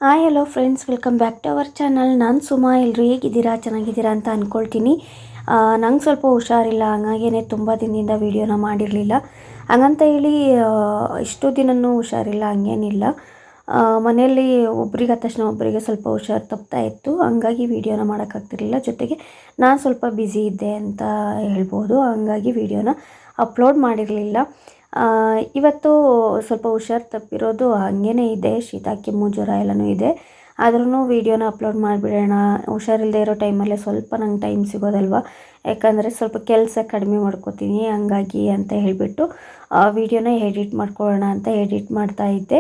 Hi hello friends, welcome back to our channel. ನಾನು ಸುಮಾ. ಎಲ್ಲರೂ ಹೇಗಿದ್ದೀರಾ? ಚೆನ್ನಾಗಿದ್ದೀರಾ ಅಂತ ಅಂದ್ಕೊಳ್ತೀನಿ. ನಂಗೆ ಸ್ವಲ್ಪ ಹುಷಾರಿಲ್ಲ, ಹಂಗಾಗೇ ತುಂಬ ದಿನದಿಂದ ವೀಡಿಯೋನ ಮಾಡಿರಲಿಲ್ಲ. ಹಂಗಂತ ಹೇಳಿ ಇಷ್ಟು ದಿನವೂ ಹುಷಾರಿಲ್ಲ ಹಂಗೇನಿಲ್ಲ. ಮನೆಯಲ್ಲಿ ಒಬ್ರಿಗೆ ಆದ ತಕ್ಷಣ ಒಬ್ಬರಿಗೆ ಸ್ವಲ್ಪ ಹುಷಾರು ತಪ್ತಾ ಇತ್ತು, ಹಂಗಾಗಿ ವೀಡಿಯೋನ ಮಾಡೋಕ್ಕಾಗ್ತಿರ್ಲಿಲ್ಲ. ಜೊತೆಗೆ ನಾನು ಸ್ವಲ್ಪ ಬ್ಯುಸಿ ಇದ್ದೆ ಅಂತ ಹೇಳ್ಬೋದು, ಹಂಗಾಗಿ ವೀಡಿಯೋನ ಅಪ್ಲೋಡ್ ಮಾಡಿರಲಿಲ್ಲ. ಇವತ್ತು ಸ್ವಲ್ಪ ಹುಷಾರು ತಪ್ಪಿರೋದು ಹಾಗೇ ಇದೆ, ಶೀತ ಕೆಮ್ಮು ಜ್ವರ ಎಲ್ಲನೂ ಇದೆ. ಆದ್ರೂ ವೀಡಿಯೋನ ಅಪ್ಲೋಡ್ ಮಾಡಿಬಿಡೋಣ, ಹುಷಾರಿಲ್ಲದೆ ಇರೋ ಟೈಮಲ್ಲೇ ಸ್ವಲ್ಪ ನಂಗೆ ಟೈಮ್ ಸಿಗೋದಲ್ವ, ಯಾಕಂದರೆ ಸ್ವಲ್ಪ ಕೆಲಸ ಕಡಿಮೆ ಮಾಡ್ಕೋತೀನಿ, ಹಂಗಾಗಿ ಅಂತ ಹೇಳಿಬಿಟ್ಟು ವೀಡಿಯೋನ ಎಡಿಟ್ ಮಾಡ್ಕೊಳ್ಳೋಣ ಅಂತ ಎಡಿಟ್ ಮಾಡ್ತಾಯಿದ್ದೆ.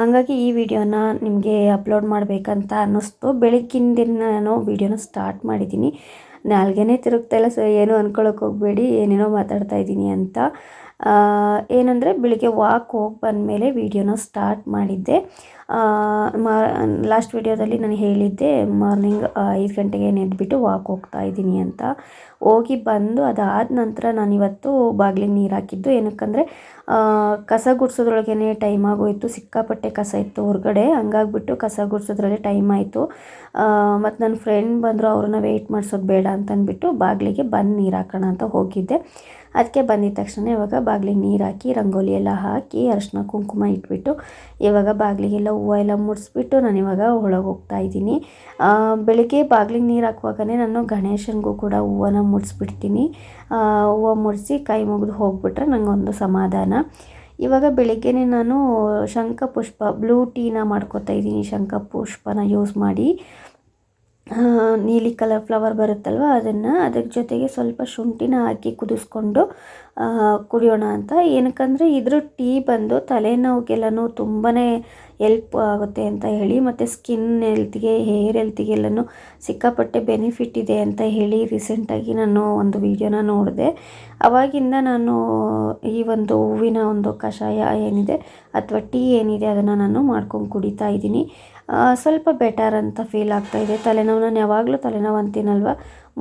ಹಾಗಾಗಿ ಈ ವಿಡಿಯೋನ ನಿಮಗೆ ಅಪ್ಲೋಡ್ ಮಾಡಬೇಕಂತ ಅನ್ನಿಸ್ತು. ಬೆಳಗ್ಗಿಂದ ನಾನು ವೀಡಿಯೋನ ಸ್ಟಾರ್ಟ್ ಮಾಡಿದ್ದೀನಿ. ನಾಲ್ಗೆನೇ ತಿರುಗ್ತಾ ಇಲ್ಲ, ಸೊ ಏನೂ ಅಂದ್ಕೊಳ್ಳೋಕೆ ಹೋಗಬೇಡಿ, ಏನೇನೋ ಮಾತಾಡ್ತಾ ಇದ್ದೀನಿ ಅಂತ. ಏನಂದರೆ ಬೆಳಿಗ್ಗೆ ವಾಕ್ ಹೋಗಿ ಬಂದಮೇಲೆ ವೀಡಿಯೋನ ಸ್ಟಾರ್ಟ್ ಮಾಡಿದ್ದೆ. ಲಾಸ್ಟ್ ವೀಡಿಯೋದಲ್ಲಿ ನಾನು ಹೇಳಿದ್ದೆ ಮಾರ್ನಿಂಗ್ 5 ಗಂಟೆಗೆ ಎದ್ಬಿಟ್ಟು ವಾಕ್ ಹೋಗ್ತಾ ಇದ್ದೀನಿ ಅಂತ. ಹೋಗಿ ಬಂದು ಅದಾದ ನಂತರ ನಾನಿವತ್ತು ಬಾಗಿಲಿಗೆ ನೀರು ಹಾಕಿದ್ದು. ಏನಕ್ಕಂದರೆ ಕಸ ಗುಡಿಸೋದ್ರೊಳಗೇ ಟೈಮ್ ಆಗೋಯಿತು, ಸಿಕ್ಕಾಪಟ್ಟೆ ಕಸ ಇತ್ತು ಹೊರಗಡೆ, ಹಂಗಾಗ್ಬಿಟ್ಟು ಕಸ ಗುಡಿಸೋದ್ರಲ್ಲೇ ಟೈಮ್ ಆಯಿತು. ಮತ್ತು ನನ್ನ ಫ್ರೆಂಡ್ ಬಂದರು, ಅವ್ರನ್ನ ವೆಯ್ಟ್ ಮಾಡಿಸೋದು ಬೇಡ ಅಂತಂದ್ಬಿಟ್ಟು ಬಾಗಿಲಿಗೆ ಬಂದು ನೀರು ಹಾಕೋಣ ಅಂತ ಹೋಗಿದ್ದೆ. ಅದಕ್ಕೆ ಬಂದಿದ್ದ ತಕ್ಷಣ ಇವಾಗ ಬಾಗಿಲಿಗೆ ನೀರು ಹಾಕಿ ರಂಗೋಲಿ ಎಲ್ಲ ಹಾಕಿ ಅರಿಶಿನ ಕುಂಕುಮ ಇಟ್ಬಿಟ್ಟು ಇವಾಗ ಬಾಗಿಲಿಗೆಲ್ಲ ಹೂವು ಎಲ್ಲ ಮುಡಿಸ್ಬಿಟ್ಟು ನಾನಿವಾಗ ಒಳಗೆ ಹೋಗ್ತಾ ಇದ್ದೀನಿ. ಬೆಳಗ್ಗೆ ಬಾಗಿಲಿಗೆ ನೀರು ಹಾಕುವಾಗಲೇ ನಾನು ಗಣೇಶನಿಗೂ ಕೂಡ ಹೂವನ್ನ ಮುಡಿಸ್ಬಿಡ್ತೀನಿ. ಹೂವು ಮುಡಿಸಿ ಕೈ ಮುಗಿದು ಹೋಗ್ಬಿಟ್ರೆ ನನಗೊಂದು ಸಮಾಧಾನ. ಇವಾಗ ಬೆಳಗ್ಗೆನೇ ನಾನು ಶಂಖಪುಷ್ಪ ಬ್ಲೂ ಟೀನ ಮಾಡ್ಕೋತಾ ಇದ್ದೀನಿ. ಶಂಖಪುಷ್ಪನ ಯೂಸ್ ಮಾಡಿ ನೀಲಿ ಕಲರ್ ಫ್ಲವರ್ ಬರುತ್ತಲ್ವ, ಅದರ ಜೊತೆಗೆ ಸ್ವಲ್ಪ ಶುಂಠಿನ ಹಾಕಿ ಕುದಿಸ್ಕೊಂಡು ಕುಡಿಯೋಣ ಅಂತ. ಏನಕ್ಕಂದರೆ ಇದ್ರ ಟೀ ಬಂದು ತಲೆನೋವಿಗೆಲ್ಲನೂ ತುಂಬಾ ಎಲ್ಪ್ ಆಗುತ್ತೆ ಅಂತ ಹೇಳಿ, ಮತ್ತು ಸ್ಕಿನ್ ಹೆಲ್ತ್ಗೆ ಹೇರ್ ಹೆಲ್ತಿಗೆಲ್ಲನೂ ಸಿಕ್ಕಾಪಟ್ಟೆ ಬೆನಿಫಿಟ್ ಇದೆ ಅಂತ ಹೇಳಿ ರೀಸೆಂಟಾಗಿ ನಾನು ಒಂದು ವಿಡಿಯೋನ ನೋಡಿದೆ. ಆವಾಗಿಂದ ನಾನು ಈ ಒಂದು ಹೂವಿನ ಒಂದು ಕಷಾಯ ಏನಿದೆ ಅಥವಾ ಟೀ ಏನಿದೆ ಅದನ್ನು ನಾನು ಮಾಡ್ಕೊಂಡು ಕುಡಿತಾ ಇದ್ದೀನಿ. ಸ್ವಲ್ಪ ಬೆಟರ್ ಅಂತ ಫೀಲ್ ಆಗ್ತಾಯಿದೆ. ತಲೆನೋವು, ನಾನು ಯಾವಾಗಲೂ ತಲೆನೋವು ಅಂತೀನಲ್ವ,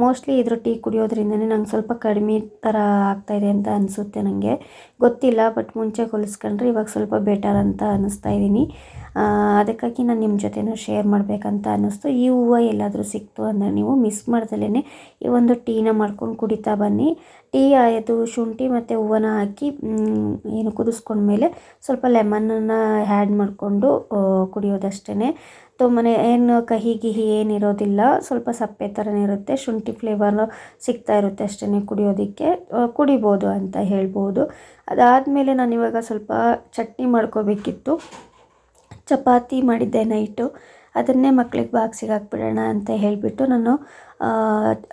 ಮೋಸ್ಟ್ಲಿ ಇದ್ರ ಟೀ ಕುಡಿಯೋದ್ರಿಂದನೇ ನಂಗೆ ಸ್ವಲ್ಪ ಕಡಿಮೆ ಥರ ಆಗ್ತಾಯಿದೆ ಅಂತ ಅನಿಸುತ್ತೆ. ನನಗೆ ಗೊತ್ತಿಲ್ಲ, ಬಟ್ ಮುಂಚೆ ಹೋಲಿಸ್ಕೊಂಡ್ರೆ ಇವಾಗ ಸ್ವಲ್ಪ ಬೆಟರ್ ಅಂತ ಅನ್ನಿಸ್ತಾ ಇದ್ದೀನಿ. ಅದಕ್ಕಾಗಿ ನಾನು ನಿಮ್ಮ ಜೊತೆನೂ ಶೇರ್ ಮಾಡಬೇಕಂತ ಅನ್ನಿಸ್ತು. ಈ ಹೂವು ಎಲ್ಲಾದರೂ ಸಿಕ್ತು ಅಂದರೆ ನೀವು ಮಿಸ್ ಮಾಡ್ದಲೇ ಈ ಒಂದು ಟೀನ ಮಾಡ್ಕೊಂಡು ಕುಡಿತಾ ಬನ್ನಿ. ಟೀ ಅದು ಶುಂಠಿ ಮತ್ತು ಹೂವನ್ನ ಹಾಕಿ ಏನು ಕುದಿಸ್ಕೊಂಡ್ಮೇಲೆ ಸ್ವಲ್ಪ ಲೆಮನನ್ನು ಆ್ಯಡ್ ಮಾಡಿಕೊಂಡು ಕುಡಿಯೋದಷ್ಟೇ. ತುಂಬಾ ಏನು ಕಹಿ ಗಿಹಿ ಏನಿರೋದಿಲ್ಲ, ಸ್ವಲ್ಪ ಸಪ್ಪೆ ಥರನೇ ಇರುತ್ತೆ, ಶುಂಠಿ ಫ್ಲೇವರ್ ಸಿಗ್ತಾ ಇರುತ್ತೆ ಅಷ್ಟೇ. ಕುಡಿಯೋದಕ್ಕೆ ಕುಡಿಬೋದು ಅಂತ ಹೇಳ್ಬೋದು. ಅದಾದಮೇಲೆ ನಾನಿವಾಗ ಸ್ವಲ್ಪ ಚಟ್ನಿ ಮಾಡ್ಕೋಬೇಕಿತ್ತು. ಚಪಾತಿ ಮಾಡಿದ್ದೆ ನೈಟು, ಅದನ್ನೇ ಮಕ್ಳಿಗೆ ಬಾಕ್ಸಿಗೆ ಹಾಕ್ಬಿಡೋಣ ಅಂತ ಹೇಳಿಬಿಟ್ಟು ನಾನು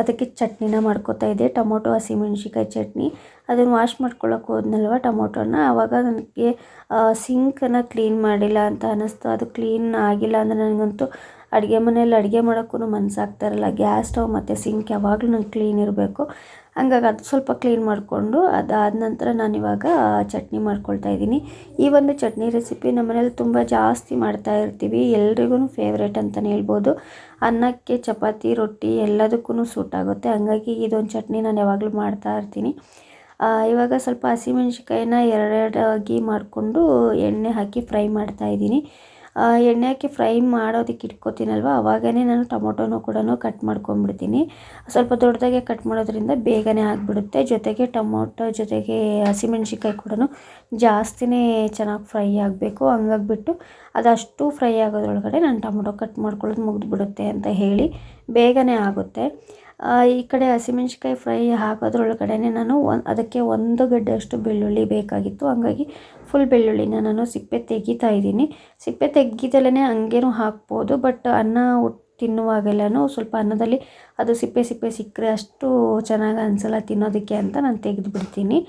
ಅದಕ್ಕೆ ಚಟ್ನಿನ ಮಾಡ್ಕೋತಾ ಇದ್ದೆ. ಟೊಮೊಟೊ ಹಸಿಮೆಣ್ಸಿಕಾಯಿ ಚಟ್ನಿ. ಅದನ್ನು ವಾಶ್ ಮಾಡ್ಕೊಳ್ಳೋಕೆ ಹೋದ್ನಲ್ವ ಟೊಮೊಟೊನ, ಆವಾಗ ನನಗೆ ಸಿಂಕನ್ನು ಕ್ಲೀನ್ ಮಾಡಿಲ್ಲ ಅಂತ ಅನ್ನಿಸ್ತು. ಅದು ಕ್ಲೀನ್ ಆಗಿಲ್ಲ ಅಂದರೆ ನನಗಂತೂ ಅಡುಗೆ ಮನೆಯಲ್ಲಿ ಅಡುಗೆ ಮಾಡೋಕ್ಕೂ ಮನಸ್ಸಾಗ್ತಾ ಇರಲ್ಲ. ಗ್ಯಾಸ್ ಸ್ಟವ್ ಮತ್ತು ಸಿಂಕ್ ಯಾವಾಗಲೂ ನಂಗೆ ಕ್ಲೀನ್ ಇರಬೇಕು. ಹಂಗಾಗಿ ಅದು ಸ್ವಲ್ಪ ಕ್ಲೀನ್ ಮಾಡಿಕೊಂಡು ಅದಾದ ನಂತರ ನಾನಿವಾಗ ಚಟ್ನಿ ಮಾಡ್ಕೊಳ್ತಾ ಇದ್ದೀನಿ. ಈ ಒಂದು ಚಟ್ನಿ ರೆಸಿಪಿ ನಮ್ಮ ಮನೇಲಿ ತುಂಬ ಜಾಸ್ತಿ ಮಾಡ್ತಾ ಇರ್ತೀವಿ, ಎಲ್ರಿಗೂ ಫೇವ್ರೇಟ್ ಅಂತಲೇ ಹೇಳ್ಬೋದು. ಅನ್ನಕ್ಕೆ, ಚಪಾತಿ, ರೊಟ್ಟಿ ಎಲ್ಲದಕ್ಕೂ ಸೂಟ್ ಆಗುತ್ತೆ. ಹಂಗಾಗಿ ಇದೊಂದು ಚಟ್ನಿ ನಾನು ಯಾವಾಗಲೂ ಮಾಡ್ತಾ ಇರ್ತೀನಿ. ಇವಾಗ ಸ್ವಲ್ಪ ಹಸಿಮೆಣ್ಸಿಕಾಯಿನ ಎರಡೆರಡಾಗಿ ಮಾಡಿಕೊಂಡು ಎಣ್ಣೆ ಹಾಕಿ ಫ್ರೈ ಮಾಡ್ತಾಯಿದ್ದೀನಿ. ಎಣ್ಣೆ ಹಾಕಿ ಫ್ರೈ ಮಾಡೋದಕ್ಕೆ ಇಟ್ಕೋತೀನಲ್ವ, ಆವಾಗೇ ನಾನು ಟೊಮೊಟೊನೂ ಕೂಡ ಕಟ್ ಮಾಡ್ಕೊಂಬಿಡ್ತೀನಿ. ಸ್ವಲ್ಪ ದೊಡ್ಡದಾಗೆ ಕಟ್ ಮಾಡೋದ್ರಿಂದ ಬೇಗನೆ ಆಗಿಬಿಡುತ್ತೆ. ಜೊತೆಗೆ ಟೊಮೊಟೊ ಜೊತೆಗೆ ಹಸಿಮೆಣ್ಸಿಕಾಯಿ ಕೂಡ ಜಾಸ್ತಿನೇ ಚೆನ್ನಾಗಿ ಫ್ರೈ ಆಗಬೇಕು. ಹಂಗಾಗ್ಬಿಟ್ಟು ಅದಷ್ಟು ಫ್ರೈ ಆಗೋದ್ರೊಳಗಡೆ ನಾನು ಟೊಮೊಟೊ ಕಟ್ ಮಾಡ್ಕೊಳ್ಳೋದು ಮುಗಿದ್ಬಿಡುತ್ತೆ ಅಂತ ಹೇಳಿ ಬೇಗನೆ ಆಗುತ್ತೆ. ಈ ಕಡೆ ಹಸಿಮೆಣ್ಸಿಕಾಯಿ ಫ್ರೈ ಹಾಕೋದ್ರೊಳಗಡೆ ನಾನು ಅದಕ್ಕೆ 1 ಗಡ್ಡೆಯಷ್ಟು ಬೆಳ್ಳುಳ್ಳಿ ಬೇಕಾಗಿತ್ತು. ಹಂಗಾಗಿ ಫುಲ್ ಬೆಳ್ಳುಳ್ಳಿನ ನಾನು ಸಿಪ್ಪೆ ತೆಗಿತಾ ಇದ್ದೀನಿ. ಸಿಪ್ಪೆ ತೆಗ್ದಿದ್ದಲೇ ಹಂಗೇನೂ ಹಾಕ್ಬೋದು, ಬಟ್ ಅನ್ನ ತಿನ್ನುವಾಗೆಲ್ಲನೂ ಸ್ವಲ್ಪ ಅನ್ನದಲ್ಲಿ ಅದು ಸಿಪ್ಪೆ ಸಿಕ್ಕರೆ ಅಷ್ಟು ಚೆನ್ನಾಗಿ ಅನಿಸಲ್ಲ ತಿನ್ನೋದಕ್ಕೆ ಅಂತ ನಾನು ತೆಗೆದುಬಿಡ್ತೀನಿ.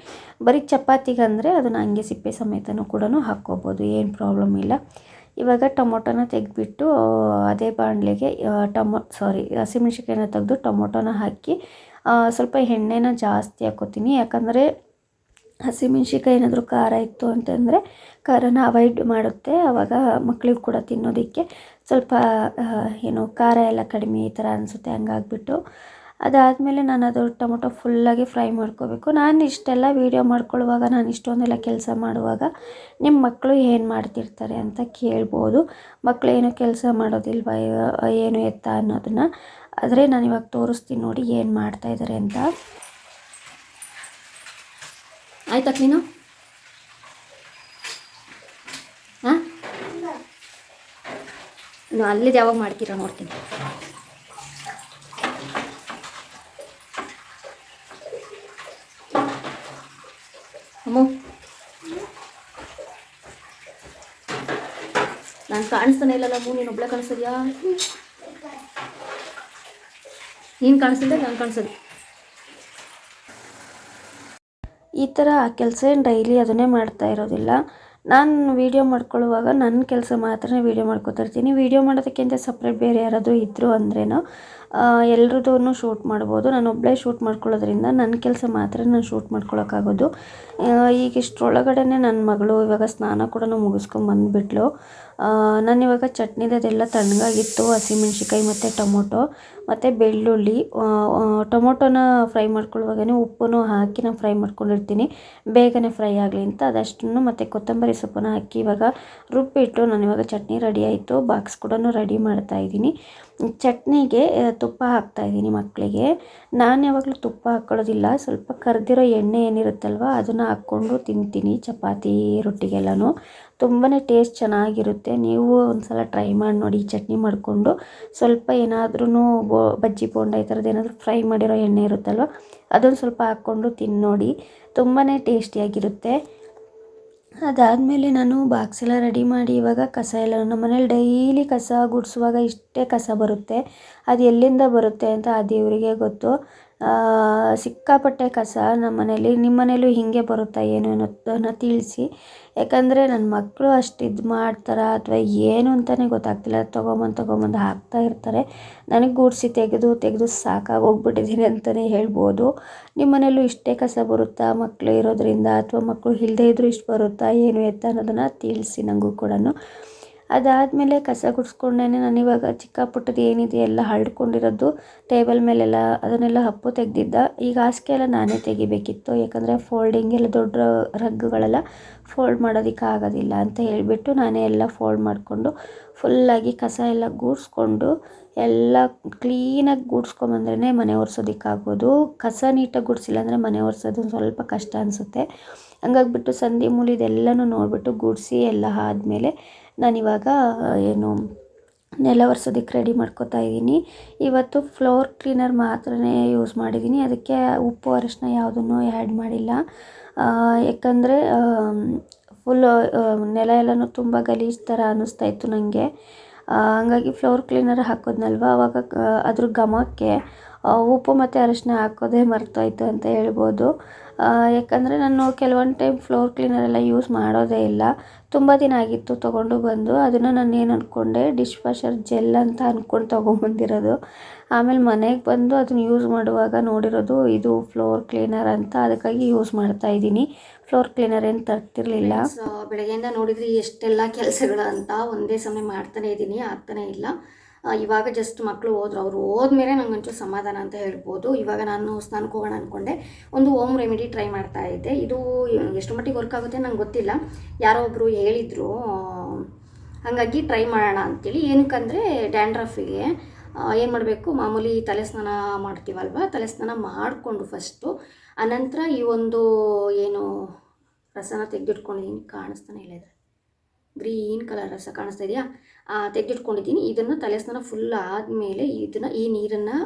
ಬರೀ ಚಪಾತಿಗಂದರೆ ಅದನ್ನು ಹಂಗೆ ಸಿಪ್ಪೆ ಸಮೇತನೂ ಕೂಡ ಹಾಕ್ಕೋಬೋದು, ಏನು ಪ್ರಾಬ್ಲಮ್ ಇಲ್ಲ. ಇವಾಗ ಟೊಮೊಟೊನ ತೆಗೆದ್ಬಿಟ್ಟು ಅದೇ ಬಾಣಲೆಗೆ ಹಸಿಮೆಣ್ಸಿಕಾಯಿನ ತೆಗೆದು ಟೊಮೊಟೊನ ಹಾಕಿ ಸ್ವಲ್ಪ ಎಣ್ಣೆನ ಜಾಸ್ತಿ ಹಾಕ್ಕೋತೀನಿ. ಯಾಕಂದರೆ ಹಸಿಮೆಣ್ಸಿಕಾಯಿ ಏನಾದರೂ ಖಾರ ಇತ್ತು ಅಂತಂದರೆ ಖಾರನ ಅವಾಯ್ಡ್ ಮಾಡುತ್ತೆ. ಆವಾಗ ಮಕ್ಕಳಿಗೆ ಕೂಡ ತಿನ್ನೋದಕ್ಕೆ ಸ್ವಲ್ಪ ಖಾರ ಎಲ್ಲ ಕಡಿಮೆ ಈ ಥರ ಅನಿಸುತ್ತೆ. ಹಂಗಾಗ್ಬಿಟ್ಟು ಅದಾದಮೇಲೆ ನಾನು ಅದು ಟೊಮೊಟೊ ಫುಲ್ಲಾಗಿ ಫ್ರೈ ಮಾಡ್ಕೋಬೇಕು. ನಾನು ಇಷ್ಟೆಲ್ಲ ವೀಡಿಯೋ ಮಾಡ್ಕೊಳ್ಳುವಾಗ, ನಾನು ಇಷ್ಟೊಂದೆಲ್ಲ ಕೆಲಸ ಮಾಡುವಾಗ ನಿಮ್ಮ ಮಕ್ಕಳು ಏನು ಮಾಡ್ತಿರ್ತಾರೆ ಅಂತ ಕೇಳ್ಬೋದು. ಮಕ್ಕಳು ಏನೂ ಕೆಲಸ ಮಾಡೋದಿಲ್ವ, ಏನು ಎತ್ತ ಅನ್ನೋದನ್ನು. ಆದರೆ ನಾನು ಇವಾಗ ತೋರಿಸ್ತೀನಿ ನೋಡಿ ಏನು ಮಾಡ್ತಾಯಿದ್ದಾರೆ ಅಂತ. ಆಯ್ತಾ ನೀನು? ಹಾಂ, ಅಲ್ಲಿದ್ದು ಯಾವಾಗ ಮಾಡ್ತೀರಾ ನೋಡ್ತೀನಿ. ಅಮ್ಮು, ನಾನು ಕಾಣಿಸ್ತಾನೆ ಇಲ್ಲಲ್ಲ ಅಮ್ಮು, ನೀನು ಒಬ್ಬಳೆ ಕಾಣಿಸ್ತಿದ್ಯಾ? ನೀನು ಕಾಣಿಸ್ತಿದ್ದೆ, ನಾನು ಕಾಣಿಸೋದು. ಈ ಥರ ಕೆಲಸ ಏನು ಡೈಲಿ ಅದನ್ನೇ ಮಾಡ್ತಾ ಇರೋದಿಲ್ಲ. ನಾನು ವೀಡಿಯೋ ಮಾಡ್ಕೊಳ್ಳುವಾಗ ನನ್ನ ಕೆಲಸ ಮಾತ್ರ ವೀಡಿಯೋ ಮಾಡ್ಕೊತಾ ಇರ್ತೀನಿ. ವೀಡಿಯೋ ಮಾಡೋದಕ್ಕೆ ಅಂತ ಸಪ್ರೇಟ್ ಬೇರೆ ಯಾರಾದರೂ ಇದ್ದರು ಅಂದ್ರೇನು ಎಲ್ರದ್ದೂ ಶೂಟ್ ಮಾಡ್ಬೋದು. ನಾನು ಒಬ್ಬಳೇ ಶೂಟ್ ಮಾಡ್ಕೊಳ್ಳೋದ್ರಿಂದ ನನ್ನ ಕೆಲಸ ಮಾತ್ರ ನಾನು ಶೂಟ್ ಮಾಡ್ಕೊಳಕ್ಕಾಗೋದು. ಈಗ ಇಷ್ಟರೊಳಗಡೆ ನನ್ನ ಮಗಳು ಇವಾಗ ಸ್ನಾನ ಕೂಡ ಮುಗಿಸ್ಕೊಂಬಂದುಬಿಟ್ಲು. ನಾನಿವಾಗ ಚಟ್ನಿದೆಲ್ಲ ತಣ್ಣಗಾಗಿತ್ತು. ಹಸಿಮೆಣ್ಸಿಕಾಯಿ ಮತ್ತು ಟೊಮೊಟೊ ಮತ್ತು ಬೆಳ್ಳುಳ್ಳಿ, ಟೊಮೊಟೊನ ಫ್ರೈ ಮಾಡ್ಕೊಳ್ಳುವಾಗೇ ಉಪ್ಪನ್ನು ಹಾಕಿ ನಾನು ಫ್ರೈ ಮಾಡ್ಕೊಂಡಿರ್ತೀನಿ, ಬೇಗನೆ ಫ್ರೈ ಆಗಲಿ ಅಂತ. ಅದಷ್ಟನ್ನು ಮತ್ತು ಕೊತ್ತಂಬರಿ ಸೊಪ್ಪನ್ನು ಹಾಕಿ ಇವಾಗ ರುಬ್ಬಿಟ್ಟು ನಾನಿವಾಗ ಚಟ್ನಿ ರೆಡಿ ಆಯಿತು. ಬಾಕ್ಸ್ ಕೂಡ ರೆಡಿ ಮಾಡ್ತಾಯಿದ್ದೀನಿ. ಚಟ್ನಿಗೆ ತುಪ್ಪ ಹಾಕ್ತಾಯಿದ್ದೀನಿ ಮಕ್ಕಳಿಗೆ. ನಾನು ಯಾವಾಗಲೂ ತುಪ್ಪ ಹಾಕ್ಕೊಳ್ಳೋದಿಲ್ಲ, ಸ್ವಲ್ಪ ಕರೆದಿರೋ ಎಣ್ಣೆ ಏನಿರುತ್ತಲ್ವ ಅದನ್ನು ಹಾಕ್ಕೊಂಡು ತಿಂತೀನಿ ಚಪಾತಿ ರೊಟ್ಟಿಗೆಲ್ಲನೂ. ತುಂಬಾ ಟೇಸ್ಟ್ ಚೆನ್ನಾಗಿರುತ್ತೆ. ನೀವು ಒಂದು ಸಲ ಟ್ರೈ ಮಾಡಿ ನೋಡಿ. ಚಟ್ನಿ ಮಾಡಿಕೊಂಡು ಸ್ವಲ್ಪ ಏನಾದ್ರೂ ಬಜ್ಜಿ ಬೋಂಡ ಈ ಥರದ್ದು ಏನಾದರೂ ಫ್ರೈ ಮಾಡಿರೋ ಎಣ್ಣೆ ಇರುತ್ತಲ್ವ ಅದೊಂದು ಸ್ವಲ್ಪ ಹಾಕ್ಕೊಂಡು ತಿನ್ನೋಡಿ, ತುಂಬಾ ಟೇಸ್ಟಿಯಾಗಿರುತ್ತೆ. ಅದಾದಮೇಲೆ ನಾನು ಬಾಕ್ಸ್ ಎಲ್ಲ ರೆಡಿ ಮಾಡಿ ಇವಾಗ ಕಸ ಎಲ್ಲ, ನಮ್ಮ ಮನೇಲಿ ಡೈಲಿ ಕಸ ಗುಡಿಸುವಾಗ ಇಷ್ಟೇ ಕಸ ಬರುತ್ತೆ. ಅದು ಎಲ್ಲಿಂದ ಬರುತ್ತೆ ಅಂತ ಆ ದೇವರಿಗೆ ಗೊತ್ತು. ಸಿಕ್ಕಾಪಟ್ಟೆ ಕಸ ನಮ್ಮ ಮನೇಲಿ. ನಿಮ್ಮ ಮನೇಲೂ ಹೀಗೆ ಬರುತ್ತಾ ಏನು ಅನ್ನೋದನ್ನು ತಿಳಿಸಿ. ಯಾಕಂದರೆ ನನ್ನ ಮಕ್ಕಳು ಅಷ್ಟು ಇದು ಮಾಡ್ತಾರಾ ಅಥವಾ ಏನು ಅಂತಲೇ ಗೊತ್ತಾಗ್ತಿಲ್ಲ. ತೊಗೊಂಬಂದು ಹಾಕ್ತಾ ಇರ್ತಾರೆ. ನನಗೆ ಗುಡಿಸಿ ತೆಗೆದು ಸಾಕಾಗಿ ಹೋಗ್ಬಿಟ್ಟಿದ್ದೀನಿ ಅಂತಲೇ ಹೇಳ್ಬೋದು. ನಿಮ್ಮ ಮನೇಲೂ ಇಷ್ಟೇ ಕಸ ಬರುತ್ತಾ ಮಕ್ಕಳು ಇರೋದ್ರಿಂದ, ಅಥವಾ ಮಕ್ಕಳು ಇಲ್ಲದೇ ಇದ್ದರೂ ಇಷ್ಟು ಬರುತ್ತಾ ಏನು ಎತ್ತ ಅನ್ನೋದನ್ನು ತಿಳಿಸಿ ನನಗೂ ಕೂಡ. ಅದಾದಮೇಲೆ ಕಸ ಗುಡಿಸ್ಕೊಂಡೇ ನಾನಿವಾಗ ಚಿಕ್ಕ ಪುಟ್ಟದ್ದು ಏನಿದೆ ಎಲ್ಲ ಹರಡ್ಕೊಂಡಿರೋದು ಟೇಬಲ್ ಮೇಲೆಲ್ಲ ಅದನ್ನೆಲ್ಲ ಹಪ್ಪು ತೆಗೆದಿದ್ದ. ಈಗ ಹಾಸಿಗೆ ಎಲ್ಲ ನಾನೇ ತೆಗಿಬೇಕಿತ್ತು, ಯಾಕಂದರೆ ಫೋಲ್ಡಿಂಗ್ ಎಲ್ಲ ದೊಡ್ಡ ರಗ್ಗುಗಳೆಲ್ಲ ಫೋಲ್ಡ್ ಮಾಡೋದಕ್ಕೆ ಆಗೋದಿಲ್ಲ ಅಂತ ಹೇಳಿಬಿಟ್ಟು ನಾನೇ ಎಲ್ಲ ಫೋಲ್ಡ್ ಮಾಡಿಕೊಂಡು ಫುಲ್ಲಾಗಿ ಕಸ ಎಲ್ಲ ಗೂಡಿಸ್ಕೊಂಡು ಎಲ್ಲ ಕ್ಲೀನಾಗಿ ಗೂಡಿಸ್ಕೊಂಬಂದ್ರೇ ಮನೆ ಒರೆಸೋದಕ್ಕಾಗೋದು. ಕಸ ನೀಟಾಗಿ ಗುಡಿಸಿಲ್ಲ ಅಂದರೆ ಮನೆ ಒರೆಸೋದು ಸ್ವಲ್ಪ ಕಷ್ಟ ಅನಿಸುತ್ತೆ. ಹಂಗಾಗ್ಬಿಟ್ಟು ಸಂಧಿ ಮೂಲಿದೆಲ್ಲನೂ ನೋಡಿಬಿಟ್ಟು ಗುಡಿಸಿ ಎಲ್ಲ ಆದಮೇಲೆ ನಾನಿವಾಗ ನೆಲ ಒರೆಸೋದಕ್ಕೆ ರೆಡಿ ಮಾಡ್ಕೋತಾ ಇದ್ದೀನಿ. ಇವತ್ತು ಫ್ಲೋರ್ ಕ್ಲೀನರ್ ಮಾತ್ರ ಯೂಸ್ ಮಾಡಿದ್ದೀನಿ. ಅದಕ್ಕೆ ಉಪ್ಪು ಅರಿಶಿನ ಯಾವುದನ್ನು ಆ್ಯಡ್ ಮಾಡಿಲ್ಲ. ಯಾಕಂದರೆ ಫುಲ್ಲು ನೆಲ ಎಲ್ಲನೂ ತುಂಬ ಗಲೀಜು ಥರ ಅನ್ನಿಸ್ತಾಯಿತ್ತು ನನಗೆ. ಹಂಗಾಗಿ ಫ್ಲೋರ್ ಕ್ಲೀನರ್ ಹಾಕೋದ್ನಲ್ವ, ಆವಾಗ ಅದ್ರ ಘಮಕ್ಕೆ ಉಪ್ಪು ಮತ್ತು ಅರಿಶಿನ ಹಾಕೋದೇ ಮರ್ತೋಯ್ತು ಅಂತ ಹೇಳ್ಬೋದು. ಯಾಕಂದರೆ ನಾನು ಕೆಲವೊಂದು ಟೈಮ್ ಫ್ಲೋರ್ ಕ್ಲೀನರೆಲ್ಲ ಯೂಸ್ ಮಾಡೋದೇ ಇಲ್ಲ. ತುಂಬ ದಿನ ಆಗಿತ್ತು ತೊಗೊಂಡು ಬಂದು. ಅದನ್ನು ನಾನು ಏನು ಅಂದ್ಕೊಂಡೆ, ಡಿಶ್ ವಾಷರ್ ಜೆಲ್ ಅಂತ ಅಂದ್ಕೊಂಡು ತೊಗೊಂಬಂದಿರೋದು. ಆಮೇಲೆ ಮನೆಗೆ ಬಂದು ಅದನ್ನು ಯೂಸ್ ಮಾಡುವಾಗ ನೋಡಿರೋದು ಇದು ಫ್ಲೋರ್ ಕ್ಲೀನರ್ ಅಂತ. ಅದಕ್ಕಾಗಿ ಯೂಸ್ ಮಾಡ್ತಾಯಿದ್ದೀನಿ. ಫ್ಲೋರ್ ಕ್ಲೀನರ್ ಏನು ತರ್ತಿರಲಿಲ್ಲ. ಬೆಳಗ್ಗೆಯಿಂದ ನೋಡಿದ್ರಿ ಎಷ್ಟೆಲ್ಲ ಕೆಲಸಗಳು ಅಂತ ಒಂದೇ ಸಮಯ ಮಾಡ್ತಾನೇ ಇದ್ದೀನಿ, ಆಗ್ತಾನೇ ಇಲ್ಲ. ಇವಾಗ ಜಸ್ಟ್ ಮಕ್ಕಳು ಹೋದ್ರು. ಅವರು ಹೋದ್ಮೇಲೆ ನಂಗೊಂಚೂರು ಸಮಾಧಾನ ಅಂತ ಹೇಳ್ಬೋದು. ಇವಾಗ ನಾನು ಸ್ನಾನಕ್ಕೆ ಹೋಗೋಣ ಅಂದ್ಕೊಂಡೆ. ಒಂದು ಹೋಮ್ ರೆಮಿಡಿ ಟ್ರೈ ಮಾಡ್ತಾ ಇದ್ದೆ. ಇದು ಎಷ್ಟು ಮಟ್ಟಿಗೆ ವರ್ಕ್ ಆಗುತ್ತೆ ನಂಗೆ ಗೊತ್ತಿಲ್ಲ, ಯಾರೋ ಒಬ್ಬರು ಹೇಳಿದರು. ಹಾಗಾಗಿ ಟ್ರೈ ಮಾಡೋಣ ಅಂಥೇಳಿ. ಏನಕ್ಕಂದರೆ ಡ್ಯಾಂಡ್ರಫಿಗೆ ಏನು ಮಾಡಬೇಕು, ಮಾಮೂಲಿ ತಲೆ ಸ್ನಾನ ಮಾಡ್ತೀವಲ್ವ, ತಲೆ ಸ್ನಾನ ಮಾಡಿಕೊಂಡು ಫಸ್ಟು ಅನಂತರ ಈ ಒಂದು ಏನು ರಸನ ತೆಗೆದಿಟ್ಕೊಂಡಿದ್ದೀನಿ, ಕಾಣಿಸ್ತಾನೆ ಇಲ್ಲ ಇದೆ, ಗ್ರೀನ್ ಕಲರ್ ರಸ ಕಾಣಿಸ್ತಾ ಇದೆಯಾ, ತೆಗೆದಿಟ್ಕೊಂಡಿದ್ದೀನಿ. ಇದನ್ನು ತಲೆ ಸ್ನಾನ ಫುಲ್ ಆದಮೇಲೆ ಈ ನೀರನ್ನು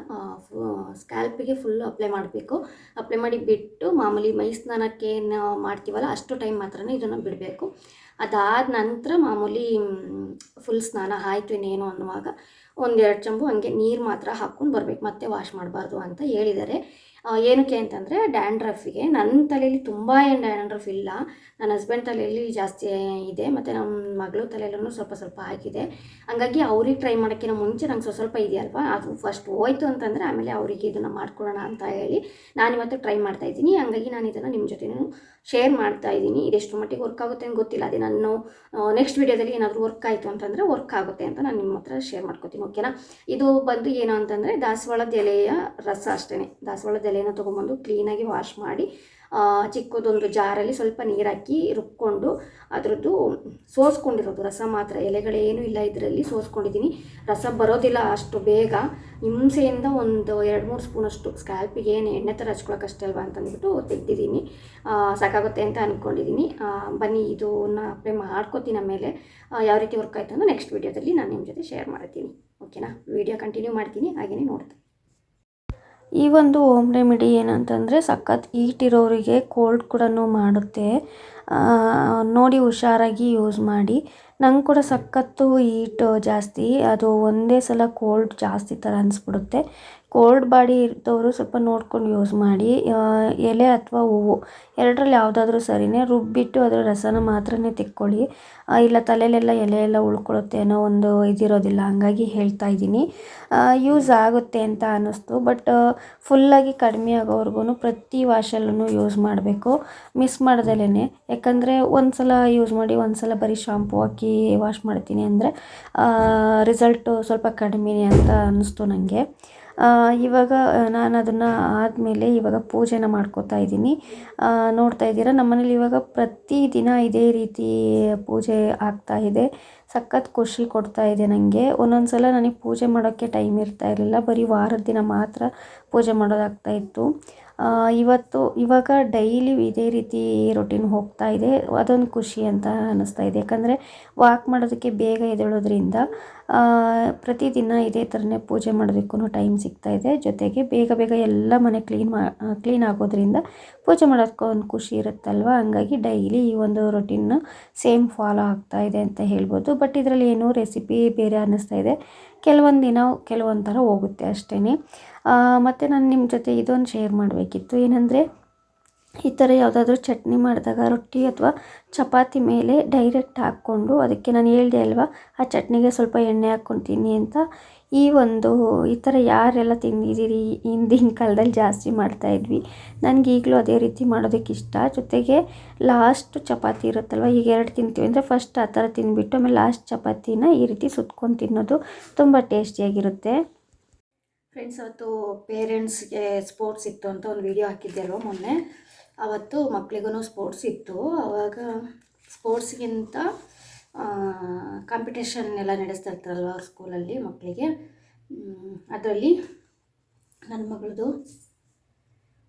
ಸ್ಕ್ಯಾಲ್ಪಿಗೆ ಫುಲ್ ಅಪ್ಲೈ ಮಾಡಬೇಕು. ಅಪ್ಲೈ ಮಾಡಿ ಬಿಟ್ಟು ಮಾಮೂಲಿ ಮೈ ಸ್ನಾನಕ್ಕೆ ನಾವು ಮಾಡ್ತೀವಲ್ಲ ಅಷ್ಟು ಟೈಮ್ ಮಾತ್ರ ಇದನ್ನು ಬಿಡಬೇಕು. ಅದಾದ ನಂತರ ಮಾಮೂಲಿ ಫುಲ್ ಸ್ನಾನ ಆಯಿತು ಇನ್ನೇನು ಅನ್ನುವಾಗ 1-2 ಚಂಬು ಹಂಗೆ ನೀರು ಮಾತ್ರ ಹಾಕ್ಕೊಂಡು ಬರಬೇಕು, ಮತ್ತೆ ವಾಶ್ ಮಾಡಬಾರ್ದು ಅಂತ ಹೇಳಿದ್ದಾರೆ. ಏನಕ್ಕೆ ಅಂತಂದರೆ ಡ್ಯಾಂಡ್ರಫಿಗೆ. ನನ್ನ ತಲೆಯಲ್ಲಿ ತುಂಬ ಏನು ಡ್ಯಾಂಡ್ರಫ್ ಇಲ್ಲ, ನನ್ನ ಹಸ್ಬೆಂಡ್ ತಲೆಯಲ್ಲಿ ಜಾಸ್ತಿ ಇದೆ, ಮತ್ತು ನಮ್ಮ ಮಗಳು ತಲೆಯಲ್ಲೂ ಸ್ವಲ್ಪ ಆಗಿದೆ. ಹಂಗಾಗಿ ಅವ್ರಿಗೆ ಟ್ರೈ ಮಾಡೋಕ್ಕಿಂತ ಮುಂಚೆ ನಂಗೆ ಸ್ವಲ್ಪ ಇದೆಯಲ್ವ, ಅದು ಫಸ್ಟ್ ಹೋಯ್ತು ಅಂತಂದರೆ ಆಮೇಲೆ ಅವರಿಗೆ ಇದನ್ನು ಮಾಡ್ಕೊಳ್ಳೋಣ ಅಂತ ಹೇಳಿ ನಾನಿವತ್ತು ಟ್ರೈ ಮಾಡ್ತಾಯಿದ್ದೀನಿ. ಹಂಗಾಗಿ ನಾನು ಇದನ್ನು ನಿಮ್ಮ ಜೊತೆ ಶೇರ್ ಮಾಡ್ತಾ ಇದ್ದೀನಿ. ಇದೆಷ್ಟು ಮಟ್ಟಿಗೆ ವರ್ಕ್ ಆಗುತ್ತೆ ಅಂತ ಗೊತ್ತಿಲ್ಲ. ಅದೇ ನಾನು ನೆಕ್ಸ್ಟ್ ವೀಡಿಯೋದಲ್ಲಿ ಏನಾದರೂ ವರ್ಕ್ ಆಯಿತು ಅಂತಂದರೆ ವರ್ಕ್ ಆಗುತ್ತೆ ಅಂತ ನಾನು ನಿಮ್ಮ ಹತ್ರ ಶೇರ್ ಮಾಡ್ಕೊತೀನಿ. ಓಕೆನಾ. ಇದು ಬಂದು ಏನು ಅಂತಂದರೆ ದಾಸವಾಳದ ಎಲೆಯ ರಸ ಅಷ್ಟೇ. ದಾಸವಾಳದ ಎಲೆನ ತೊಗೊಂಬಂದು ಕ್ಲೀನಾಗಿ ವಾಶ್ ಮಾಡಿ ಚಿಕ್ಕದೊಂದು ಜಾರಲ್ಲಿ ಸ್ವಲ್ಪ ನೀರು ಹಾಕಿ ರುಬ್ಕೊಂಡು ಅದರದ್ದು ಸೋಸ್ಕೊಂಡಿರೋದು ರಸ ಮಾತ್ರ, ಎಲೆಗಳೇನೂ ಇಲ್ಲ ಇದರಲ್ಲಿ. ಸೋಸ್ಕೊಂಡಿದ್ದೀನಿ. ರಸ ಬರೋದಿಲ್ಲ ಅಷ್ಟು ಬೇಗ. ಹಿಂಸೆಯಿಂದ ಒಂದು 2-3 ಸ್ಪೂನಷ್ಟು ಸ್ಕ್ಯಾಲ್ಪಿಗೆ ಏನು ಎಣ್ಣೆ ಥರ ಹಚ್ಕೊಳಕ್ಕಷ್ಟೇ ಅಲ್ವಾ ಅಂತಂದ್ಬಿಟ್ಟು ತೆಗ್ದಿದ್ದೀನಿ. ಸಾಕಾಗುತ್ತೆ ಅಂತ ಅಂದ್ಕೊಂಡಿದ್ದೀನಿ. ಬನ್ನಿ ಇದನ್ನ ಅಪ್ಲೈ ಮಾಡ್ಕೋತೀನಿ. ಆಮೇಲೆ ಯಾವ ರೀತಿ ವರ್ಕ್ ಆಯಿತು ಅಂತ ನೆಕ್ಸ್ಟ್ ವೀಡಿಯೋದಲ್ಲಿ ನಾನು ನಿಮ್ಮ ಜೊತೆ ಶೇರ್ ಮಾಡ್ತೀನಿ. ಓಕೆನಾ. ವೀಡಿಯೋ ಕಂಟಿನ್ಯೂ ಮಾಡ್ತೀನಿ, ಹಾಗೆಯೇ ನೋಡ್ತೀನಿ. ಈ ಒಂದು ಹೋಮ್ ರೆಮಿಡಿ ಏನಂತಂದರೆ ಸಖತ್ ಹೀಟ್ ಇರೋರಿಗೆ ಕೋಲ್ಡ್ ಕೂಡ ಮಾಡುತ್ತೆ. ನೋಡಿ ಹುಷಾರಾಗಿ ಯೂಸ್ ಮಾಡಿ. ನಂಗೆ ಕೂಡ ಸಖತ್ತು ಹೀಟ್ ಜಾಸ್ತಿ, ಅದು ಒಂದೇ ಸಲ ಕೋಲ್ಡ್ ಜಾಸ್ತಿ ಥರ ಅನಿಸ್ಬಿಡುತ್ತೆ. ಕೋಲ್ಡ್ ಬಾಡಿ ಇದ್ದವರು ಸ್ವಲ್ಪ ನೋಡ್ಕೊಂಡು ಯೂಸ್ ಮಾಡಿ. ಎಲೆ ಅಥವಾ ಹೂವು ಎರಡರಲ್ಲಿ ಯಾವುದಾದ್ರೂ ಸರಿಯೇ. ರುಬ್ಬಿಟ್ಟು ಅದರ ರಸನ ಮಾತ್ರನೇ ತೆಕ್ಕೊಳ್ಳಿ. ಇಲ್ಲ ತಲೆಯಲ್ಲೆಲ್ಲ ಎಲೆ ಎಲ್ಲ ಉಳ್ಕೊಳ್ಳುತ್ತೆ ಅನ್ನೋ ಒಂದು ಇದಿರೋದಿಲ್ಲ. ಹಂಗಾಗಿ ಹೇಳ್ತಾ ಇದ್ದೀನಿ. ಯೂಸ್ ಆಗುತ್ತೆ ಅಂತ ಅನ್ನಿಸ್ತು. ಬಟ್ ಫುಲ್ಲಾಗಿ ಕಡಿಮೆ ಆಗೋವರೆಗೂ ಪ್ರತಿ ವಾಶಲ್ಲೂ ಯೂಸ್ ಮಾಡಬೇಕು, ಮಿಸ್ ಮಾಡ್ದಲೇ. ಯಾಕಂದರೆ ಒಂದು ಸಲ ಯೂಸ್ ಮಾಡಿ ಒಂದು ಸಲ ಬರೀ ಶಾಂಪೂ ಹಾಕಿ ವಾಶ್ ಮಾಡ್ತೀನಿ ಅಂದರೆ ರಿಸಲ್ಟು ಸ್ವಲ್ಪ ಕಡಿಮೆ ಅಂತ ಅನ್ನಿಸ್ತು ನನಗೆ. ಇವಾಗ ನಾನು ಅದನ್ನು ಆದಮೇಲೆ ಇವಾಗ ಪೂಜೆನ ಮಾಡ್ಕೋತಾ ಇದ್ದೀನಿ. ನೋಡ್ತಾ ಇದ್ದೀರಾ ನಮ್ಮನೇಲಿ ಇವಾಗ ಪ್ರತಿದಿನ ಇದೇ ರೀತಿ ಪೂಜೆ ಆಗ್ತಾ ಇದೆ. ಸಖತ್ ಖುಷಿ ಕೊಡ್ತಾ ಇದೆ ನನಗೆ. ಒಂದೊಂದು ಸಲ ನನಗೆ ಪೂಜೆ ಮಾಡೋಕ್ಕೆ ಟೈಮ್ ಇರ್ತಾ ಇರಲಿಲ್ಲ, ಬರೀ ವಾರದ ದಿನ ಮಾತ್ರ ಪೂಜೆ ಮಾಡೋದಾಗ್ತಾಯಿತ್ತು. ಇವಾಗ ಡೈಲಿ ಇದೇ ರೀತಿ ರೊಟೀನ್ ಹೋಗ್ತಾ ಇದೆ. ಅದೊಂದು ಖುಷಿ ಅಂತ ಅನ್ನಿಸ್ತಾ ಇದೆ. ಯಾಕಂದರೆ ವಾಕ್ ಮಾಡೋದಕ್ಕೆ ಬೇಗ ಎದ್ದೇಳೋದ್ರಿಂದ ಪ್ರತಿದಿನ ಇದೇ ಥರನೇ ಪೂಜೆ ಮಾಡೋದಕ್ಕೂ ಟೈಮ್ ಸಿಗ್ತಾಯಿದೆ. ಜೊತೆಗೆ ಬೇಗ ಬೇಗ ಎಲ್ಲ ಮನೆ ಕ್ಲೀನ್ ಆಗೋದ್ರಿಂದ ಪೂಜೆ ಮಾಡೋದಕ್ಕೂ ಒಂದು ಖುಷಿ ಇರುತ್ತಲ್ವ. ಹಂಗಾಗಿ ಡೈಲಿ ಈ ಒಂದು ರೊಟೀನ್ನ ಸೇಮ್ ಫಾಲೋ ಆಗ್ತಾ ಇದೆ ಅಂತ ಹೇಳ್ಬೋದು. ಬಟ್ ಇದರಲ್ಲಿ ಏನೂ ರೆಸಿಪಿ ಬೇರೆ ಅನ್ನಿಸ್ತಾ ಇದೆ. ಕೆಲವೊಂದು ದಿನ ಕೆಲವೊಂದು ಥರ ಹೋಗುತ್ತೆ ಅಷ್ಟೇ. ಮತ್ತು ನಾನು ನಿಮ್ಮ ಜೊತೆ ಇದೊಂದು ಶೇರ್ ಮಾಡಬೇಕಿತ್ತು. ಏನಂದರೆ ಈ ಥರ ಯಾವುದಾದ್ರೂ ಚಟ್ನಿ ಮಾಡಿದಾಗ ರೊಟ್ಟಿ ಅಥವಾ ಚಪಾತಿ ಮೇಲೆ ಡೈರೆಕ್ಟ್ ಹಾಕ್ಕೊಂಡು, ಅದಕ್ಕೆ ನಾನು ಹೇಳಿದೆ ಅಲ್ವಾ ಆ ಚಟ್ನಿಗೆ ಸ್ವಲ್ಪ ಎಣ್ಣೆ ಹಾಕ್ಕೊತೀನಿ ಅಂತ. ಈ ಥರ ಯಾರೆಲ್ಲ ತಿಂದಿದ್ದೀರಿ, ಹಿಂದಿನ ಕಾಲದಲ್ಲಿ ಜಾಸ್ತಿ ಮಾಡ್ತಾಯಿದ್ವಿ. ನನಗೆ ಈಗಲೂ ಅದೇ ರೀತಿ ಮಾಡೋದಕ್ಕೆ ಇಷ್ಟ. ಜೊತೆಗೆ ಲಾಸ್ಟ್ ಚಪಾತಿ ಇರುತ್ತಲ್ವ, ಈಗ 2 ತಿಂತೀವಿ ಅಂದರೆ ಫಸ್ಟ್ ಆ ಥರ ತಿಂದುಬಿಟ್ಟು ಆಮೇಲೆ ಲಾಸ್ಟ್ ಚಪಾತಿನ ಈ ರೀತಿ ಸುತ್ಕೊಂಡು ತಿನ್ನೋದು ತುಂಬ ಟೇಸ್ಟಿಯಾಗಿರುತ್ತೆ. ಫ್ರೆಂಡ್ಸ್, ಅವತ್ತು ಪೇರೆಂಟ್ಸ್ಗೆ ಸ್ಪೋರ್ಟ್ಸ್ ಇತ್ತು ಅಂತ ಒಂದು ವಿಡಿಯೋ ಹಾಕಿದ್ದೆ ಅಲ್ವ ಮೊನ್ನೆ. ಅವತ್ತು ಮಕ್ಕಳಿಗೂ ಸ್ಪೋರ್ಟ್ಸ್ ಇತ್ತು. ಆವಾಗ ಸ್ಪೋರ್ಟ್ಸ್ಗಿಂತ ಕಾಂಪಿಟೇಷನ್ ಎಲ್ಲ ನಡೆಸ್ತಾ ಇರ್ತಾರಲ್ವ ಅವ್ರ ಸ್ಕೂಲಲ್ಲಿ ಮಕ್ಕಳಿಗೆ. ಅದರಲ್ಲಿ ನನ್ನ ಮಗಳದು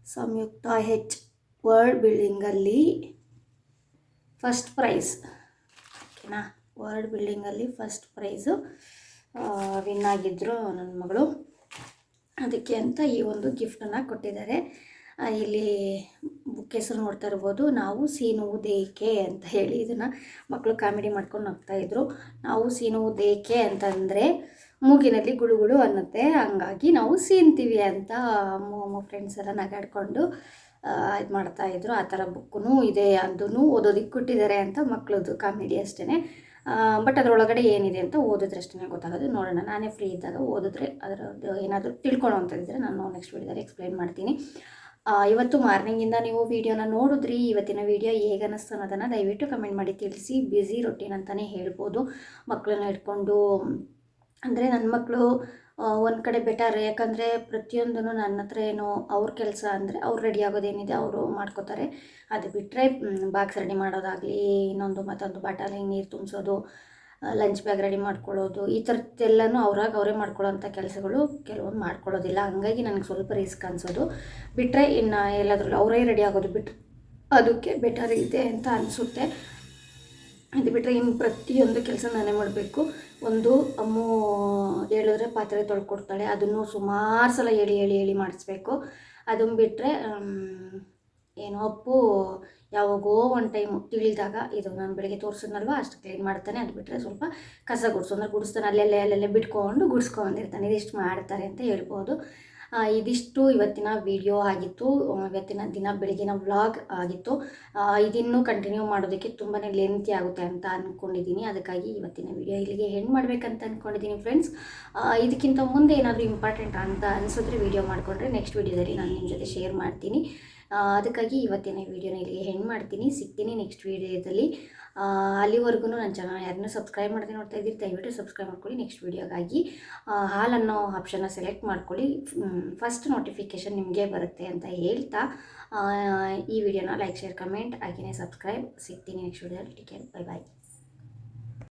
ಸಂಯುಕ್ತ ಹೆಚ್ ವರ್ಲ್ಡ್ ಬಿಲ್ಡಿಂಗಲ್ಲಿ ಫಸ್ಟ್ ಪ್ರೈಸ್. ಓಕೆನಾ. ವರ್ಲ್ಡ್ ಬಿಲ್ಡಿಂಗಲ್ಲಿ ಫಸ್ಟ್ ಪ್ರೈಸು ವಿನ್ ಆಗಿದ್ದರು ನನ್ನ ಮಗಳು. ಅದಕ್ಕೆ ಅಂತ ಈ ಒಂದು ಗಿಫ್ಟನ್ನು ಕೊಟ್ಟಿದ್ದಾರೆ. ಇಲ್ಲಿ ಬುಕ್ ಹೆಸರು ನೋಡ್ತಾ ಇರ್ಬೋದು, ನಾವು ಸೀನುವುದೇಕೆ ಅಂತ ಹೇಳಿ. ಇದನ್ನು ಮಕ್ಕಳು ಕಾಮಿಡಿ ಮಾಡ್ಕೊಂಡು ಹೋಗ್ತಾಯಿದ್ರು. ನಾವು ಸೀನುವುದೇಕೆ ಅಂತಂದರೆ ಮೂಗಿನಲ್ಲಿ ಗುಳುಗುಳು ಅನ್ನುತ್ತೆ, ಹಂಗಾಗಿ ನಾವು ಸೀನ್ತೀವಿ ಅಂತ ಫ್ರೆಂಡ್ಸ್ ಎಲ್ಲ ನಗಾಡ್ಕೊಂಡು ಇದು ಮಾಡ್ತಾಯಿದ್ರು. ಆ ಥರ ಬುಕ್ಕೂ ಇದೆ, ಅದನ್ನು ಓದೋದಕ್ಕೆ ಕೊಟ್ಟಿದ್ದಾರೆ ಅಂತ ಮಕ್ಕಳದ್ದು ಕಾಮಿಡಿ ಅಷ್ಟೇ. ಬಟ್ ಅದರೊಳಗಡೆ ಏನಿದೆ ಅಂತ ಓದಿದ್ರೆ ಅಷ್ಟೇ ಗೊತ್ತಾಗೋದು. ನೋಡೋಣ, ನಾನೇ ಫ್ರೀ ಇದ್ದಾಗ ಓದಿದ್ರೆ ಅದರದ್ದು ಏನಾದರೂ ತಿಳ್ಕೊಳ್ಳೋ ಅಂತಿದ್ದರೆ ನಾನು ನೆಕ್ಸ್ಟ್ ವೀಡಿಯೋದಲ್ಲಿ ಎಕ್ಸ್ಪ್ಲೈನ್ ಮಾಡ್ತೀನಿ. ಇವತ್ತು ಮಾರ್ನಿಂಗಿಂದ ನೀವು ವೀಡಿಯೋನ ನೋಡಿದ್ರಿ. ಇವತ್ತಿನ ವೀಡಿಯೋ ಹೇಗೆ ಅನ್ನಿಸ್ತು ಅನ್ನೋದನ್ನು ದಯವಿಟ್ಟು ಕಮೆಂಟ್ ಮಾಡಿ ತಿಳಿಸಿ. ಬ್ಯುಸಿ ರೊಟೀನ್ ಅಂತಲೇ ಹೇಳ್ಬೋದು. ಮಕ್ಕಳನ್ನ ಇಟ್ಕೊಂಡು ಅಂದರೆ ನನ್ನ ಮಕ್ಕಳು ಒಂದು ಕಡೆ ಬೆಟರ್. ಯಾಕಂದರೆ ಪ್ರತಿಯೊಂದೂ ನನ್ನ ಹತ್ರ ಏನೋ ಅವ್ರ ಕೆಲಸ ಅಂದರೆ ಅವ್ರು ರೆಡಿ ಆಗೋದೇನಿದೆ ಅವರು ಮಾಡ್ಕೋತಾರೆ. ಅದು ಬಿಟ್ಟರೆ ಬಾಕ್ಸ್ ರೆಡಿ ಮಾಡೋದಾಗಲಿ, ಇನ್ನೊಂದು ಮತ್ತೊಂದು ಬಾಟಲಿಗೆ ನೀರು ತುಂಬಿಸೋದು, ಲಂಚ್ ಬ್ಯಾಗ್ ರೆಡಿ ಮಾಡ್ಕೊಳ್ಳೋದು, ಈ ಥರದ್ದೆಲ್ಲನೂ ಅವರೇ ಮಾಡ್ಕೊಳ್ಳೋಂಥ ಕೆಲಸಗಳು ಕೆಲವೊಂದು ಮಾಡ್ಕೊಳ್ಳೋದಿಲ್ಲ. ಹಂಗಾಗಿ ನನಗೆ ಸ್ವಲ್ಪ ರಿಸ್ಕ್ ಅನಿಸೋದು. ಬಿಟ್ಟರೆ ಇನ್ನು ಎಲ್ಲಾದ್ರೂ ಅವರೇ ರೆಡಿ ಆಗೋದು ಬಿಟ್ಟರೆ ಅದಕ್ಕೆ ಬೆಟರ್ ಇದೆ ಅಂತ ಅನಿಸುತ್ತೆ. ಇದು ಬಿಟ್ಟರೆ ಇನ್ನು ಪ್ರತಿಯೊಂದು ಕೆಲಸ ನಾನೇ ಮಾಡಬೇಕು. ಒಂದು ಅಮ್ಮು ಹೇಳಿದ್ರೆ ಪಾತ್ರೆ ತೊಳ್ಕೊಡ್ತಾಳೆ, ಅದನ್ನು ಸುಮಾರು ಸಲ ಹೇಳಿ ಮಾಡಿಸ್ಬೇಕು. ಅದನ್ನು ಬಿಟ್ಟರೆ ಏನು ಅಪ್ಪು ಯಾವಾಗೋ ಒಂದು ಟೈಮು ತಿಳಿದಾಗ, ಇದು ನಾನು ಬೆಳಗ್ಗೆ ತೋರಿಸಿದ್ನಲ್ವ ಅಷ್ಟು ಕ್ಲೀನ್ ಮಾಡ್ತಾನೆ. ಅದು ಬಿಟ್ಟರೆ ಸ್ವಲ್ಪ ಕಸ ಗುಡಿಸ್ತಾನೆ, ಅಲ್ಲೆಲ್ಲೇ ಬಿಟ್ಕೊಂಡು ಗುಡಿಸ್ಕೊಂಡಿರ್ತಾನೆ. ಇದಿಷ್ಟು ಮಾಡ್ತಾರೆ ಅಂತ ಹೇಳ್ಬೋದು. ಇದಿಷ್ಟು ಇವತ್ತಿನ ವಿಡಿಯೋ ಆಗಿತ್ತು. ಇವತ್ತಿನ ದಿನ ಬೆಳಗಿನ ವ್ಲಾಗ್ ಆಗಿತ್ತು. ಇದನ್ನು ಕಂಟಿನ್ಯೂ ಮಾಡೋದಕ್ಕೆ ತುಂಬಾ ಲೆಂತಿ ಆಗುತ್ತೆ ಅಂತ ಅಂದ್ಕೊಂಡಿದ್ದೀನಿ. ಅದಕ್ಕಾಗಿ ಇವತ್ತಿನ ವಿಡಿಯೋ ಇಲ್ಲಿಗೆ ಹೆಣ್ಣು ಮಾಡಬೇಕಂತ ಅಂದ್ಕೊಂಡಿದ್ದೀನಿ ಫ್ರೆಂಡ್ಸ್. ಇದಕ್ಕಿಂತ ಮುಂದೆ ಏನಾದರೂ ಇಂಪಾರ್ಟೆಂಟ್ ಅಂತ ಅನಿಸಿದ್ರೆ ವಿಡಿಯೋ ಮಾಡಿಕೊಂಡ್ರೆ ನೆಕ್ಸ್ಟ್ ವಿಡಿಯೋದಲ್ಲಿ ನಾನು ನಿಮ್ಮ ಜೊತೆ ಶೇರ್ ಮಾಡ್ತೀನಿ. ಅದಕ್ಕಾಗಿ ಇವತ್ತಿನ ವಿಡಿಯೋನ ಇಲ್ಲಿಗೆ ಹೆಣ್ಣು ಮಾಡ್ತೀನಿ. ಸಿಗ್ತೀನಿ ನೆಕ್ಸ್ಟ್ ವಿಡಿಯೋದಲ್ಲಿ. ಅಲ್ಲಿವರೆಗೂ ನನ್ನ ಚಾನಲ್ ಯಾರನ್ನೂ ಸಬ್ಸ್ಕ್ರೈಬ್ ಮಾಡದೆ ನೋಡ್ತಾ ಇದ್ದೀರಿ, ದಯವಿಟ್ಟು ಸಬ್ಸ್ಕ್ರೈಬ್ ಮಾಡ್ಕೊಳ್ಳಿ. ನೆಕ್ಸ್ಟ್ ವೀಡಿಯೋಗಾಗಿ ಹಾಲ್ ಅನ್ನೋ ಆಪ್ಷನ್ನ ಸೆಲೆಕ್ಟ್ ಮಾಡ್ಕೊಳ್ಳಿ. ಫಸ್ಟ್ ನೋಟಿಫಿಕೇಷನ್ ನಿಮಗೆ ಬರುತ್ತೆ ಅಂತ ಹೇಳ್ತಾ ಈ ವಿಡಿಯೋನ ಲೈಕ್, ಶೇರ್, ಕಮೆಂಟ್ ಹಾಗೆಯೇ ಸಬ್ಸ್ಕ್ರೈಬ್. ಸಿಗ್ತೀನಿ ನೆಕ್ಸ್ಟ್ ವಿಡಿಯೋದಲ್ಲಿ. ಟೇಕ್ ಕೇರ್, ಬೈ ಬಾಯ್.